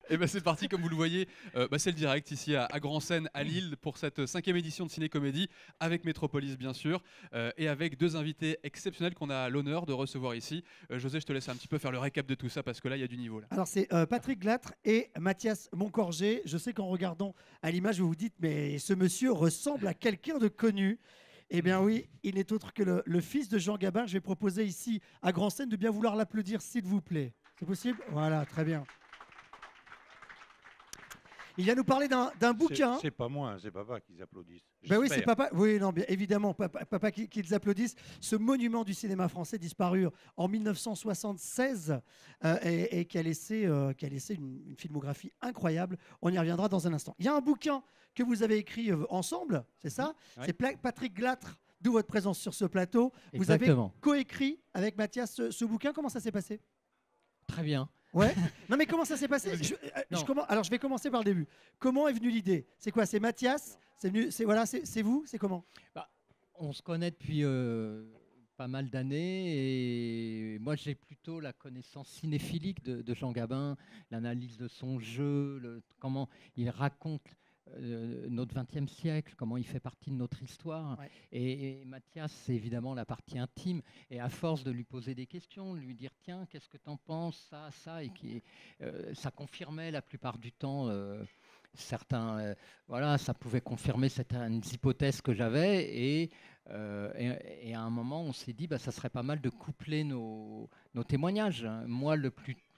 Et ben c'est parti, comme vous le voyez, c'est le direct ici à Grand Seine à Lille pour cette 5e édition de Ciné-Comédie avec Métropolis bien sûr et avec deux invités exceptionnels qu'on a l'honneur de recevoir ici. José, je te laisse un petit peu faire le récap de tout ça parce que là il y a du niveau là. Alors c'est Patrick Glattre et Mathias Moncorgé. Je sais qu'en regardant à l'image, vous vous dites mais ce monsieur ressemble à quelqu'un de connu. Eh bien oui, il n'est autre que le fils de Jean Gabin. Je vais proposer ici à Grand Seine de bien vouloir l'applaudir s'il vous plaît. C'est possible? Voilà, très bien. Il vient nous parler d'un bouquin. C'est pas moi, c'est papa qui applaudissent. Ben oui, c'est papa. Oui, non, bien évidemment, papa qui les applaudisse. Ce monument du cinéma français disparu en 1976 et qui a laissé une filmographie incroyable. On y reviendra dans un instant. Il y a un bouquin que vous avez écrit ensemble, c'est ça? Oui. C'est Patrick Glattre, d'où votre présence sur ce plateau. Exactement. Vous avez coécrit avec Mathias ce bouquin. Comment ça s'est passé? Très bien. Ouais. Non mais comment ça s'est passé? Alors je vais commencer par le début. Comment est venue l'idée? C'est quoi? C'est Mathias? C'est venu? C'est vous? C'est comment? On se connaît depuis pas mal d'années et moi j'ai plutôt la connaissance cinéphilique de Jean Gabin, l'analyse de son jeu, comment il raconte notre XXe siècle, comment il fait partie de notre histoire. Ouais. Et Mathias, c'est évidemment la partie intime. Et à force de lui poser des questions, de lui dire tiens, qu'est-ce que tu en penses, ça, et ça confirmait la plupart du temps ça pouvait confirmer certaines hypothèses que j'avais. Et à un moment, on s'est dit ça serait pas mal de coupler nos témoignages. Moi,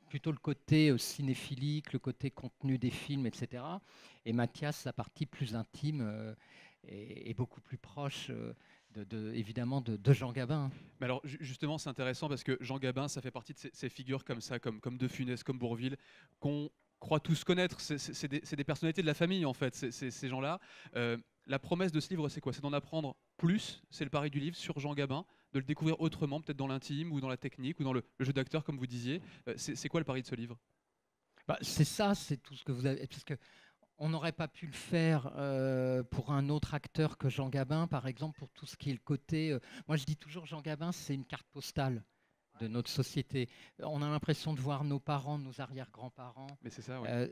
plutôt le côté cinéphilique, le côté contenu des films, etc. Et Mathias, la partie plus intime et beaucoup plus proche, évidemment, de Jean Gabin. Mais alors justement, c'est intéressant parce que Jean Gabin, ça fait partie de ces figures comme ça, comme De Funès, comme Bourvil, qu'on croit tous connaître. C'est des personnalités de la famille, en fait, ces gens-là. La promesse de ce livre, c'est quoi? C'est d'en apprendre plus, c'est le pari du livre, sur Jean Gabin, de le découvrir autrement, peut-être dans l'intime ou dans la technique ou dans le jeu d'acteur, comme vous disiez. C'est quoi le pari de ce livre? C'est ça, c'est tout ce que vous avez... Parce que on n'aurait pas pu le faire pour un autre acteur que Jean Gabin, par exemple, pour tout ce qui est le côté... moi, je dis toujours, Jean Gabin, c'est une carte postale de notre société. On a l'impression de voir nos parents, nos arrière-grands-parents. Mais c'est ça, ouais.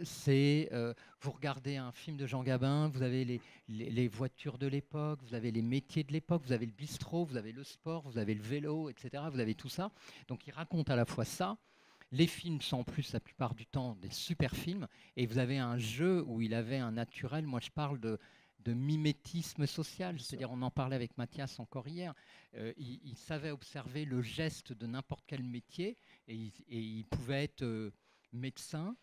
Vous regardez un film de Jean Gabin, vous avez les voitures de l'époque, vous avez les métiers de l'époque, vous avez le bistrot, vous avez le sport, vous avez le vélo, etc. Vous avez tout ça. Donc, il raconte à la fois ça. Les films sont en plus la plupart du temps des super films. Et vous avez un jeu où il avait un naturel. Moi, je parle de mimétisme social. C'est-à-dire, on en parlait avec Mathias encore hier. Il savait observer le geste de n'importe quel métier. Et il pouvait être médecin,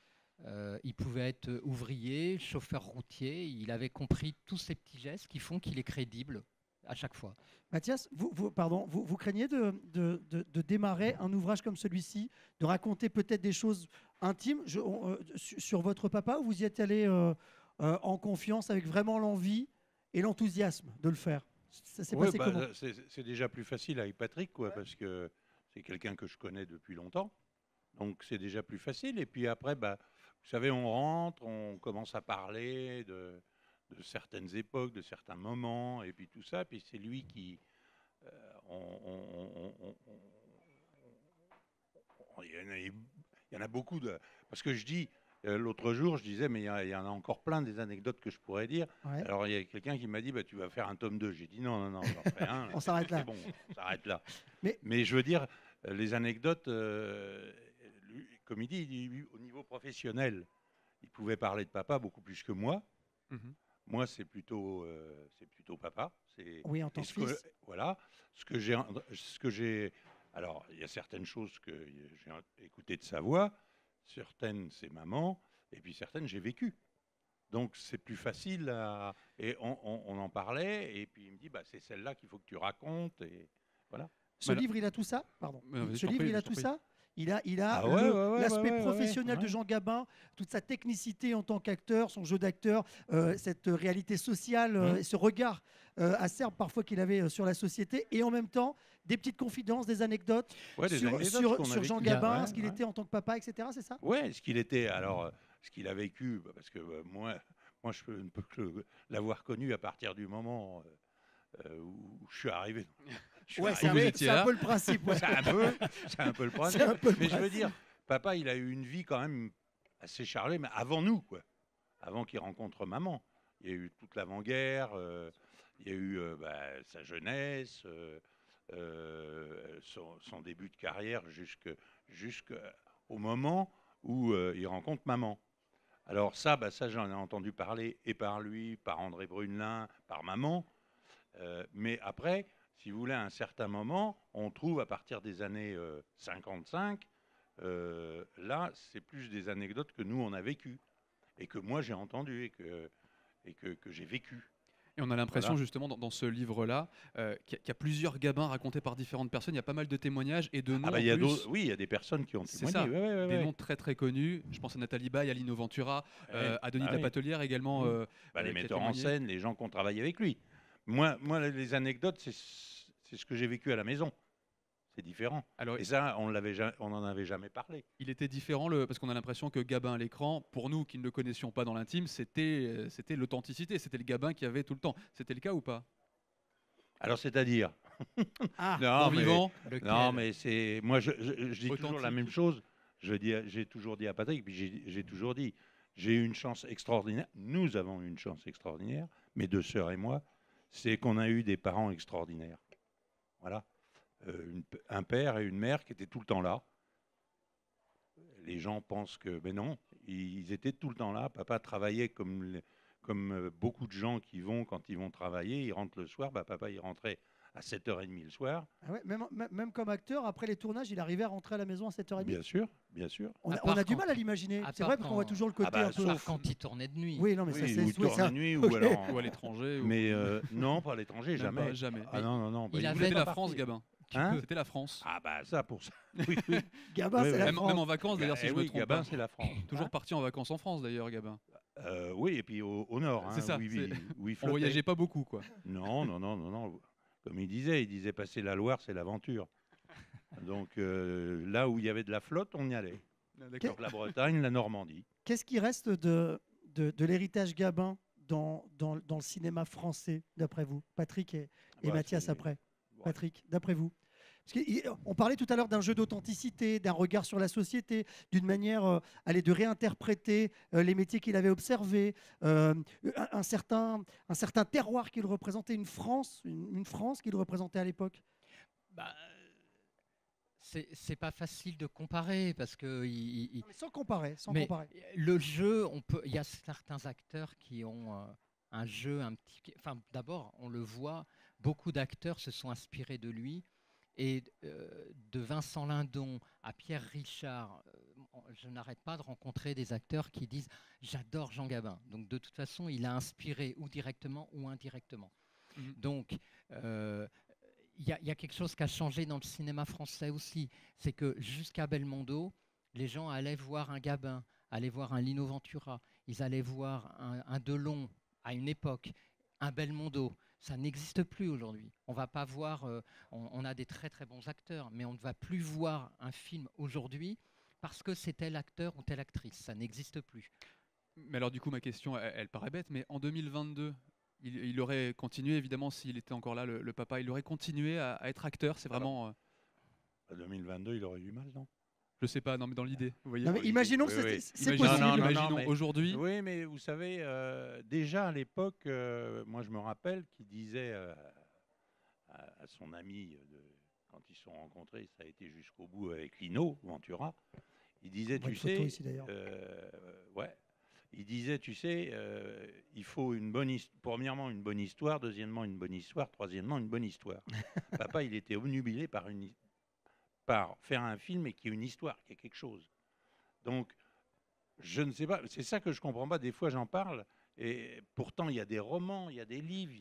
il pouvait être ouvrier, chauffeur routier. Il avait compris tous ces petits gestes qui font qu'il est crédible à chaque fois. Mathias, vous craignez de démarrer un ouvrage comme celui-ci, de raconter peut-être des choses intimes sur votre papa, ou vous y êtes allé en confiance avec vraiment l'envie et l'enthousiasme de le faire? Ça s'est passé comment? C'est déjà plus facile avec Patrick, parce que c'est quelqu'un que je connais depuis longtemps. Donc c'est déjà plus facile. Et puis après, vous savez, on rentre, on commence à parler de certaines époques, de certains moments, et puis tout ça. Puis c'est lui qui... il y en a beaucoup de... Parce que je dis... L'autre jour, je disais, mais il y en a encore plein des anecdotes que je pourrais dire. Ouais. Alors, il y a quelqu'un qui m'a dit, tu vas faire un tome 2. J'ai dit, non, j'en ferai un. On s'arrête là. C'est bon, on s'arrête là. Mais je veux dire, les anecdotes, comme il dit, au niveau professionnel, il pouvait parler de papa beaucoup plus que moi. Mm-hmm. Moi, c'est plutôt papa. Oui, en tant que fils. Voilà. Ce que j'ai... Alors, il y a certaines choses que j'ai écoutées de sa voix. Certaines, c'est maman, et puis certaines, j'ai vécu. Donc, c'est plus facile. Et on en parlait, et puis il me dit, c'est celle-là qu'il faut que tu racontes. Et voilà. Ce livre, il a tout ça? Pardon. Ce livre, il a tout ça? Il a l'aspect professionnel de Jean Gabin, toute sa technicité en tant qu'acteur, son jeu d'acteur, cette réalité sociale, ce regard acerbe parfois qu'il avait sur la société, et en même temps des petites confidences, des anecdotes sur Jean Gabin, ce qu'il était en tant que papa, etc. C'est ça? Oui, ce qu'il était. Alors, ce qu'il a vécu, parce que moi, je ne peux que l'avoir connu à partir du moment où je suis arrivé. C'est un peu le principe. Ouais. C'est un peu le principe. Mais je veux dire, papa, il a eu une vie quand même assez charlé, mais avant nous, quoi. Avant qu'il rencontre maman. Il y a eu toute l'avant-guerre, il y a eu sa jeunesse, son début de carrière jusqu'au moment où il rencontre maman. Alors ça j'en ai entendu parler et par lui, par André Brunelin, par maman. Mais après, si vous voulez, à un certain moment, on trouve à partir des années 55, là, c'est plus des anecdotes que nous, on a vécues et que moi, j'ai entendues et que j'ai vécues. Et on a l'impression justement dans ce livre-là qu'il y a plusieurs Gabins racontés par différentes personnes. Il y a pas mal de témoignages et de noms. Oui, il y a des personnes qui ont témoigné. C'est ça, des noms très très connus. Je pense à Nathalie Baye, à Lino Ventura, à Denis de la Patelière également. Les metteurs en scène, les gens qui ont travaillé avec lui. Moi les anecdotes, c'est ce que j'ai vécu à la maison. C'est différent. Alors, et ça, on n'en avait jamais parlé. Il était différent parce qu'on a l'impression que Gabin à l'écran, pour nous qui ne le connaissions pas dans l'intime, c'était l'authenticité, c'était le Gabin qu'il y avait tout le temps. C'était le cas ou pas? Alors, c'est-à-dire vivant. Non, mais c'est moi, je dis toujours la même chose. J'ai toujours dit à Patrick, puis j'ai toujours dit, j'ai eu une chance extraordinaire. Nous avons eu une chance extraordinaire, mes deux sœurs et moi, c'est qu'on a eu des parents extraordinaires. Voilà. Un père et une mère qui étaient tout le temps là. Les gens pensent que... Mais non, ils étaient tout le temps là. Papa travaillait comme beaucoup de gens qui vont, quand ils vont travailler, ils rentrent le soir. Papa, il rentrait à 7h30 le soir. Ah ouais, même comme acteur, après les tournages, il arrivait à rentrer à la maison à 7h30. Bien sûr, bien sûr. On a du mal à l'imaginer. C'est vrai parce qu'on voit toujours le côté un peu... Sauf quand il tournait de nuit. Oui, non, mais ou tournait de nuit, ou alors... Ou à l'étranger. Mais non, pas à l'étranger, jamais. Pas, jamais. Ah non. Il avait la France, Gabin. C'était la France. Ah ça pour ça. Oui. Gabin, c'est la France. Même en vacances, d'ailleurs, si je me trompe Gabin, pas. C'est la France. Toujours parti en vacances en France, d'ailleurs, Gabin. Oui, et puis au nord. C'est ça. Où il on voyageait pas beaucoup, quoi. Non. Comme il disait passer la Loire, c'est l'aventure. Donc là où il y avait de la flotte, on y allait. Donc la Bretagne, la Normandie. Qu'est-ce qui reste de l'héritage Gabin dans le cinéma français, d'après vous, Patrick et Mathias après? Ouais. Patrick, d'après vous? On parlait tout à l'heure d'un jeu d'authenticité, d'un regard sur la société, d'une manière de réinterpréter les métiers qu'il avait observés, un certain terroir qu'il représentait, une France qu'il représentait à l'époque. C'est pas facile de comparer parce que mais sans comparer. Le jeu, il y a certains acteurs qui ont un jeu d'abord, on le voit, beaucoup d'acteurs se sont inspirés de lui. Et de Vincent Lindon à Pierre Richard, je n'arrête pas de rencontrer des acteurs qui disent « j'adore Jean Gabin ». Donc de toute façon, il a inspiré ou directement ou indirectement. Donc il y a quelque chose qui a changé dans le cinéma français aussi. C'est que jusqu'à Belmondo, les gens allaient voir un Gabin, allaient voir un Lino Ventura, ils allaient voir un Delon à une époque, un Belmondo. Ça n'existe plus aujourd'hui. On va pas voir. On a des très très bons acteurs, mais on ne va plus voir un film aujourd'hui parce que c'est tel acteur ou telle actrice. Ça n'existe plus. Mais alors du coup, ma question, elle paraît bête, mais en 2022, il aurait continué, évidemment, s'il était encore là, le papa, il aurait continué à être acteur. C'est vraiment. En 2022, il aurait eu mal, non? Je sais pas, non, mais dans l'idée. Vous voyez. Non, mais imaginons que c'est possible. Imaginons aujourd'hui. Oui, mais vous savez, déjà à l'époque, moi je me rappelle qu'il disait à son ami, quand ils se sont rencontrés, ça a été jusqu'au bout avec Lino Ventura, il disait, tu sais, il disait, tu sais, il faut premièrement une bonne histoire, deuxièmement une bonne histoire, troisièmement une bonne histoire. Papa, il était obnubilé par faire un film et qu'il y ait une histoire, qu'il y ait quelque chose. Donc, je ne sais pas, c'est ça que je ne comprends pas. Des fois, j'en parle, et pourtant, il y a des romans, il y a des livres,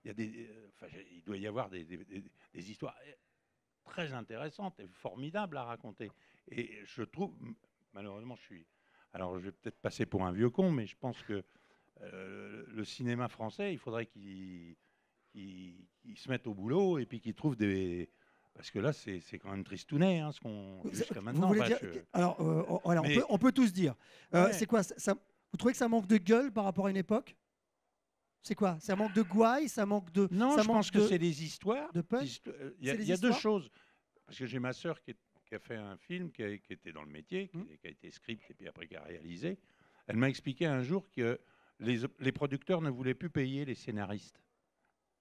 il doit y avoir des histoires très intéressantes et formidables à raconter. Et je trouve, malheureusement, alors, je vais peut-être passer pour un vieux con, mais je pense que le cinéma français, il faudrait qu'il se mette au boulot et puis qu'il trouve des... Parce que là, c'est quand même tristounet, ce qu'on jusqu'à maintenant. Alors, on peut tous dire. C'est quoi ça, vous trouvez que ça manque de gueule par rapport à une époque? C'est quoi? Ça manque de gouaille? Ça manque de... Non, je pense que c'est des histoires. De punch. Il y a deux choses. Parce que j'ai ma sœur qui qui a fait un film, qui était dans le métier, qui a été script et puis après qui a réalisé. Elle m'a expliqué un jour que les producteurs ne voulaient plus payer les scénaristes,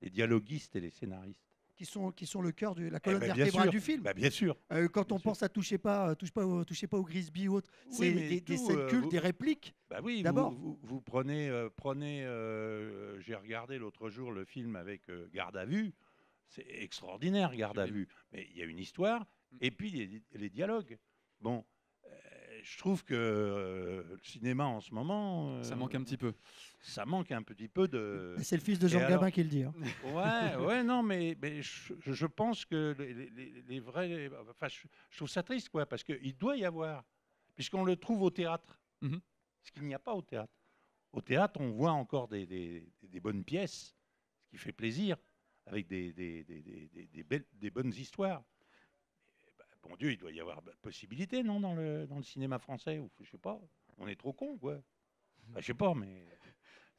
les dialoguistes et les scénaristes. Qui sont le cœur de la colonne vertébrale du film. Bien sûr. Quand on pense à touchez pas au Grisby ou autre, c'est des scènes cultes, des répliques. Oui, d'abord. Vous prenez j'ai regardé l'autre jour le film avec Garde à vue. C'est extraordinaire, Garde à vue. Mais il y a une histoire et puis les dialogues. Bon, je trouve que le cinéma en ce moment... ça manque un petit peu. Ça manque un petit peu de... C'est le fils de Jean Gabin qui le dit. Hein. Ouais, non, mais je pense que les vrais... Enfin, je trouve ça triste, quoi, parce qu'il doit y avoir, puisqu'on le trouve au théâtre, ce qu'il n'y a pas au théâtre. Au théâtre, on voit encore des bonnes pièces, ce qui fait plaisir, avec des bonnes histoires. Bon Dieu, il doit y avoir possibilité, non, dans le cinéma français, ou je sais pas. On est trop cons, quoi. Je sais pas, mais...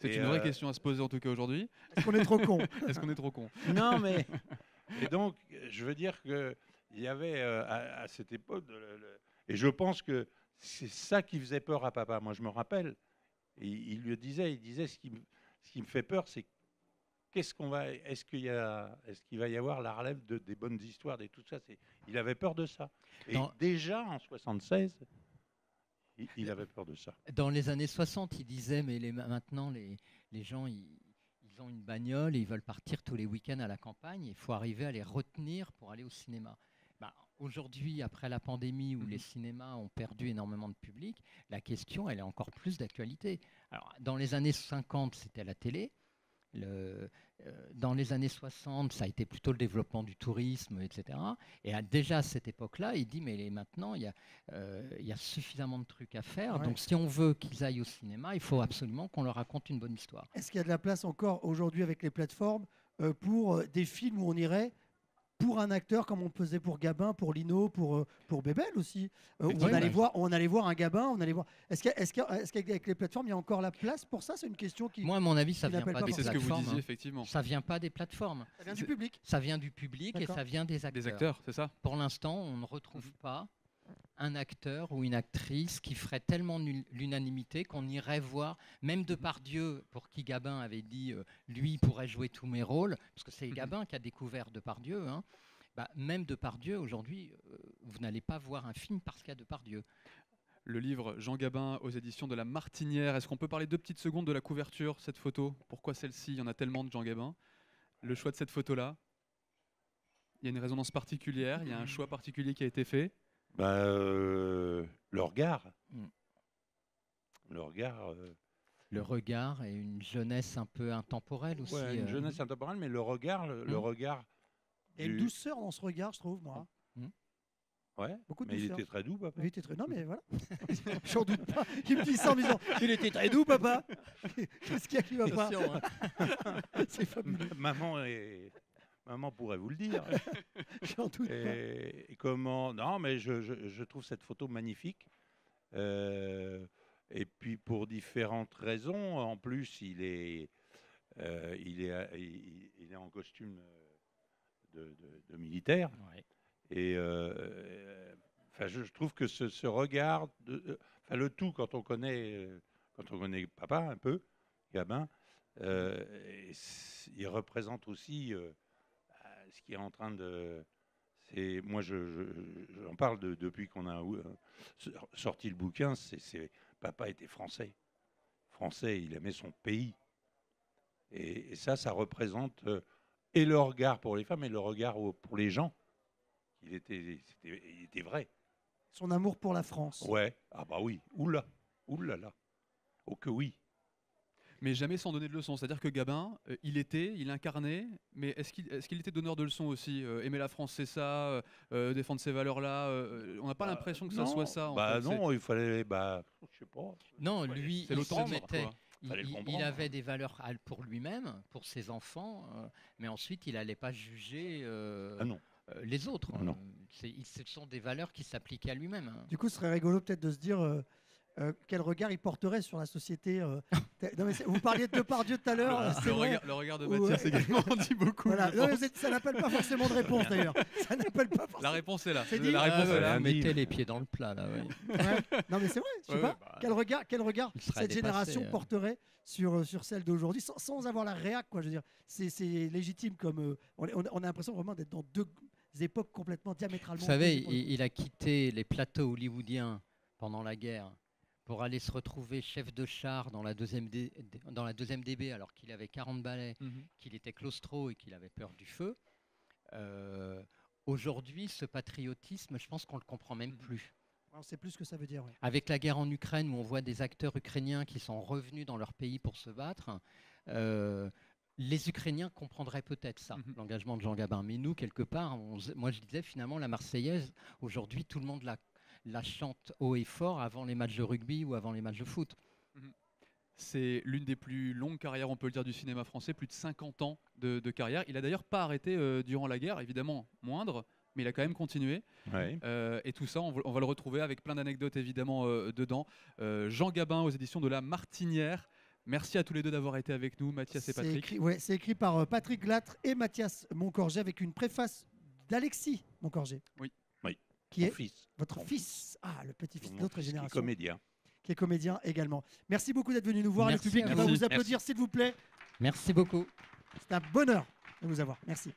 C'est une vraie question à se poser en tout cas aujourd'hui. Est-ce qu'on est trop con? Est-ce qu'on est trop con? Non, mais... Et donc, je veux dire qu'il y avait à cette époque... Et je pense que c'est ça qui faisait peur à papa. Moi, je me rappelle, il lui disait, ce qui me fait peur, c'est est-ce qu'il va y avoir la relève des bonnes histoires, tout ça. Il avait peur de ça. Et déjà en 76, il avait peur de ça. Dans les années 60, il disait, mais maintenant les gens, ils ont une bagnole et ils veulent partir tous les week-ends à la campagne. Il faut arriver à les retenir pour aller au cinéma. Aujourd'hui, après la pandémie où les cinémas ont perdu énormément de public, la question, elle est encore plus d'actualité. Alors, dans les années 50, c'était la télé. Dans les années 60, ça a été plutôt le développement du tourisme, etc. Et déjà à cette époque-là, il dit, mais maintenant, il y a suffisamment de trucs à faire. Ouais. Donc, si on veut qu'ils aillent au cinéma, il faut absolument qu'on leur raconte une bonne histoire. Est-ce qu'il y a de la place encore aujourd'hui avec les plateformes pour des films où on irait pour un acteur comme on faisait pour Gabin, pour Lino, pour Bébel aussi. On allait voir un Gabin, on allait voir. Est-ce qu'avec les plateformes, il y a encore la place pour ça? C'est une question qui... Moi, à mon avis, ça ne vient pas des plateformes. C'est ce que vous disiez, effectivement. Ça ne vient pas des plateformes. Ça vient du public. Ça vient du public et ça vient des acteurs. Des acteurs, c'est ça. Pour l'instant, on ne retrouve pas un acteur ou une actrice qui ferait tellement l'unanimité qu'on irait voir, même Depardieu, pour qui Gabin avait dit lui, il pourrait jouer tous mes rôles, parce que c'est Gabin qui a découvert Depardieu, hein. Même Depardieu, aujourd'hui, vous n'allez pas voir un film parce qu'il y a Depardieu. Le livre Jean Gabin aux éditions de La Martinière. Est-ce qu'on peut parler 2 petites secondes de la couverture, cette photo? Pourquoi celle-ci? Il y en a tellement de Jean Gabin. Le choix de cette photo-là, il y a une résonance particulière, il y a un choix particulier qui a été fait. Le regard. Le regard. Le regard et une jeunesse un peu intemporelle aussi. Ouais, une jeunesse intemporelle, mais le regard, le regard. Il y a une douceur dans ce regard, je trouve, moi. Ouais, beaucoup de mais douceur. Il était très doux, papa. Il était très... Non, mais voilà. J'en doute pas. Il me dit ça en me disant il était très doux, papa. Qu'est-ce qu'il y a qui va pas? C'est fabuleux. Maman pourrait vous le dire. J'en doute pas. Et comment... Non, mais je trouve cette photo magnifique. Et puis, pour différentes raisons. En plus, il est en costume... De militaire. Ouais. Et je trouve que ce regard, le tout quand on connaît papa un peu, Gabin, il représente aussi ce qui est en train de... Moi, j'en parle depuis qu'on a sorti le bouquin. Papa était français. Français, il aimait son pays. Et ça représente... et le regard pour les femmes et le regard pour les gens. Il était vrai. Son amour pour la France. Ouais. Ah bah oui. Oula. Oulala. Oh que oui. Mais jamais sans donner de leçons. C'est-à-dire que Gabin, il incarnait, mais est-ce qu'il était donneur de leçons aussi? Aimer la France, c'est ça, défendre ces valeurs-là. On n'a pas l'impression que ça soit ça. Non, il fallait... je sais pas. Non, lui, il se mettait... Il avait des valeurs pour lui-même, pour ses enfants, mais ensuite il n'allait pas juger les autres. Non. Ce sont des valeurs qui s'appliquaient à lui-même. Du coup, ce serait rigolo peut-être de se dire, quel regard il porterait sur la société. Non, mais vous parliez de Depardieu tout à l'heure. Le regard de Mathias également dit beaucoup. Voilà. Non, ça n'appelle pas forcément de réponse d'ailleurs. Ça n'appelle pas forcément. La réponse est là. La réponse est là. Mettez les pieds dans le plat là. Non mais c'est vrai. Je sais pas. Quel regard cette génération porterait sur celle d'aujourd'hui sans avoir la réac, quoi. Je veux dire, c'est légitime comme on a l'impression vraiment d'être dans deux époques complètement diamétralement. Vous savez, il a quitté les plateaux hollywoodiens pendant la guerre pour aller se retrouver chef de char dans la deuxième DB alors qu'il avait 40 balais, qu'il était claustro et qu'il avait peur du feu. Aujourd'hui, ce patriotisme, je pense qu'on ne le comprend même plus. On sait plus ce que ça veut dire. Ouais. Avec la guerre en Ukraine, où on voit des acteurs ukrainiens qui sont revenus dans leur pays pour se battre, les Ukrainiens comprendraient peut-être ça, l'engagement de Jean Gabin. Mais nous, quelque part, moi je disais finalement la Marseillaise, aujourd'hui tout le monde la chante haut et fort avant les matchs de rugby ou avant les matchs de foot. C'est l'une des plus longues carrières, on peut le dire, du cinéma français, plus de 50 ans de carrière. Il a d'ailleurs pas arrêté durant la guerre, évidemment moindre, mais il a quand même continué. Ouais. Et tout ça, on va le retrouver avec plein d'anecdotes évidemment dedans. Jean Gabin aux éditions de La Martinière. Merci à tous les deux d'avoir été avec nous, Mathias et Patrick. C'est écrit par Patrick Glattre et Mathias Moncorgé avec une préface d'Alexis Moncorgé. Oui. Qui est votre fils. Ah, le petit-fils d'autre génération. Qui est comédien également. Merci beaucoup d'être venu nous voir. Merci, le public va vous applaudir, s'il vous plaît. Merci beaucoup. C'est un bonheur de vous avoir. Merci.